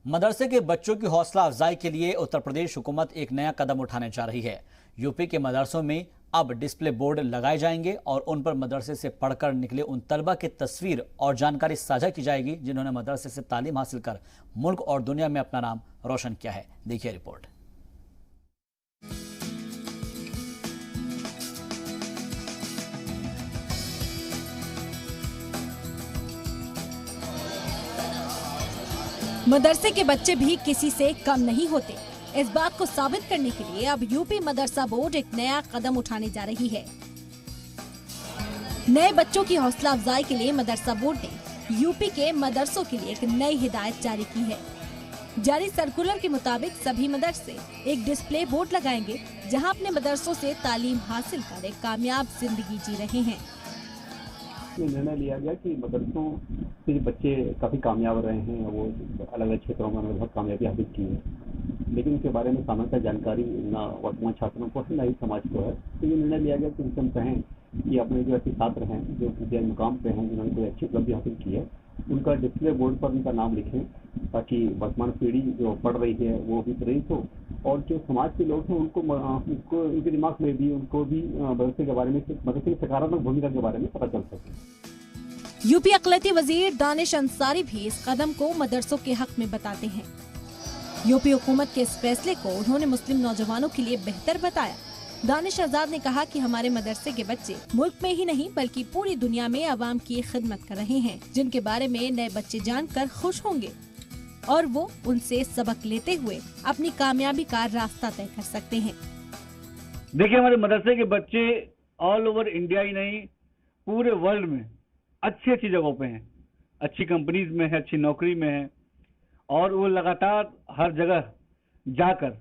मदरसे के बच्चों की हौसला अफजाई के लिए उत्तर प्रदेश हुकूमत एक नया कदम उठाने जा रही है। यूपी के मदरसों में अब डिस्प्ले बोर्ड लगाए जाएंगे और उन पर मदरसे से पढ़कर निकले उन तलबा की तस्वीर और जानकारी साझा की जाएगी जिन्होंने मदरसे से तालीम हासिल कर मुल्क और दुनिया में अपना नाम रोशन किया है। देखिए रिपोर्ट। मदरसे के बच्चे भी किसी से कम नहीं होते। इस बात को साबित करने के लिए अब यूपी मदरसा बोर्ड एक नया कदम उठाने जा रही है। नए बच्चों की हौसला अफजाई के लिए मदरसा बोर्ड ने यूपी के मदरसों के लिए एक नई हिदायत जारी की है। जारी सर्कुलर के मुताबिक सभी मदरसे एक डिस्प्ले बोर्ड लगाएंगे जहां अपने मदरसों से तालीम हासिल कर एक कामयाब जिंदगी जी रहे हैं। निर्णय लिया गया कि मदरसों से बच्चे काफ़ी कामयाब रहे हैं, वो अलग अलग क्षेत्रों में उन्होंने बहुत कामयाबी हासिल की है, लेकिन उनके बारे में सामान्यतः जानकारी ना वर्तमान छात्रों को है ना ही समाज को है। तो ये निर्णय लिया गया कि हम कहें कि अपने जो ऐसे छात्र हैं जो विद्या मुकाम पे हैं, जिन्होंने कोई अच्छी उपलब्धि हासिल की है, उनका डिस्प्ले बोर्ड पर उनका नाम लिखें ताकि वर्तमान पीढ़ी जो पढ़ रही है वो भी प्रेरित हो और जो समाज के लोग हैं उनको उनके दिमाग में भी उनको भी मदरसे के बारे में, मदरसे की सकारात्मक भूमिका के बारे में पता चल सके। यूपी अक़लियती वजीर दानिश अंसारी भी इस कदम को मदरसों के हक में बताते हैं। यूपी हुकूमत के इस फैसले को उन्होंने मुस्लिम नौजवानों के लिए बेहतर बताया। दानिश आजाद ने कहा कि हमारे मदरसे के बच्चे मुल्क में ही नहीं बल्कि पूरी दुनिया में अवाम की खिदमत कर रहे हैं, जिनके बारे में नए बच्चे जानकर खुश होंगे और वो उनसे सबक लेते हुए अपनी कामयाबी का रास्ता तय कर सकते हैं। देखिए, हमारे मदरसे के बच्चे ऑल ओवर इंडिया ही नहीं पूरे वर्ल्ड में अच्छी अच्छी जगहों पे हैं, अच्छी कंपनीज में है, अच्छी नौकरी में है और वो लगातार हर जगह जाकर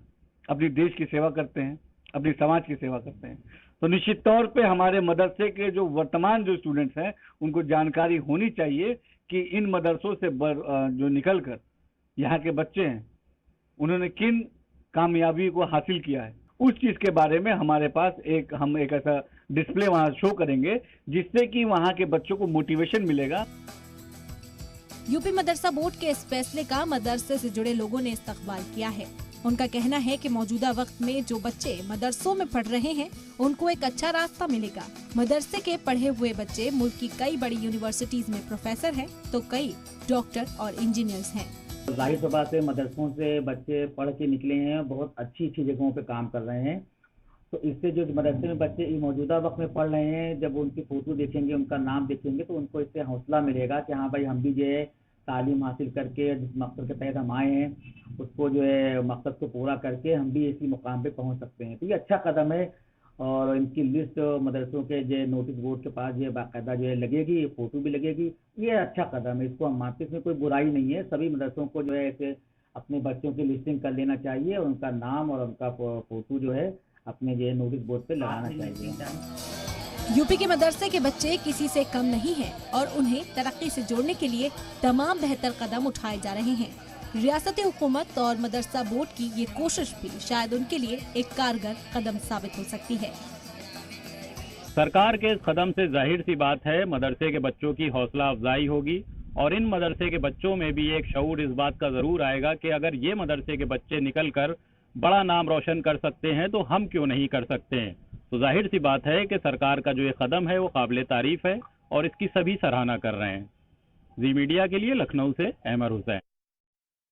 अपनी देश की सेवा करते हैं, अपनी समाज की सेवा करते हैं। तो निश्चित तौर पे हमारे मदरसे के जो वर्तमान जो स्टूडेंट्स हैं उनको जानकारी होनी चाहिए कि इन मदरसों से जो निकल कर यहाँ के बच्चे हैं उन्होंने किन कामयाबी को हासिल किया है, उस चीज के बारे में हमारे पास हम एक ऐसा डिस्प्ले वहाँ शो करेंगे जिससे कि वहाँ के बच्चों को मोटिवेशन मिलेगा। यूपी मदरसा बोर्ड के इस फैसले का मदरसे से जुड़े लोगों ने इस्तकबाल किया है। उनका कहना है कि मौजूदा वक्त में जो बच्चे मदरसों में पढ़ रहे हैं उनको एक अच्छा रास्ता मिलेगा। मदरसे के पढ़े हुए बच्चे मुल्क की कई बड़ी यूनिवर्सिटीज में प्रोफेसर हैं तो कई डॉक्टर और इंजीनियर्स हैं। जाहिर सी बात है, मदरसों से बच्चे पढ़ के निकले हैं, बहुत अच्छी अच्छी जगहों पे काम कर रहे हैं। तो इससे जो मदरसे में बच्चे मौजूदा वक्त में पढ़ रहे हैं, जब उनकी फोटो देखेंगे, उनका नाम देखेंगे तो उनको इससे हौसला मिलेगा कि हाँ भाई, हम भी जो है तालीम हासिल करके जिस मकसद के तहत हम आए हैं उसको जो है मकसद को पूरा करके हम भी इसी मुकाम पे पहुंच सकते हैं। तो ये अच्छा कदम है और इनकी लिस्ट मदरसों के जो नोटिस बोर्ड के पास जो बाकायदा जो है लगेगी, फोटो भी लगेगी। ये अच्छा कदम है, इसको हम मानते हैं, इसमें कोई बुराई नहीं है। सभी मदरसों को जो है ऐसे अपने बच्चों की लिस्टिंग कर लेना चाहिए और उनका नाम और उनका फोटो जो है अपने जो नोटिस बोर्ड पे लगाना चाहिए। यूपी के मदरसे के बच्चे किसी से कम नहीं हैं और उन्हें तरक्की से जोड़ने के लिए तमाम बेहतर कदम उठाए जा रहे हैं। रियासती हुकूमत और मदरसा बोर्ड की ये कोशिश भी शायद उनके लिए एक कारगर कदम साबित हो सकती है। सरकार के इस कदम से जाहिर सी बात है मदरसे के बच्चों की हौसला अफजाई होगी और इन मदरसे के बच्चों में भी एक शऊर इस बात का जरूर आएगा कि अगर ये मदरसे के बच्चे निकल कर बड़ा नाम रोशन कर सकते हैं तो हम क्यों नहीं कर सकते हैं। तो जाहिर सी बात है कि सरकार का जो ये कदम है वो काबिल तारीफ है और इसकी सभी सराहना कर रहे हैं। जी मीडिया के लिए लखनऊ से अहमद हुसैन।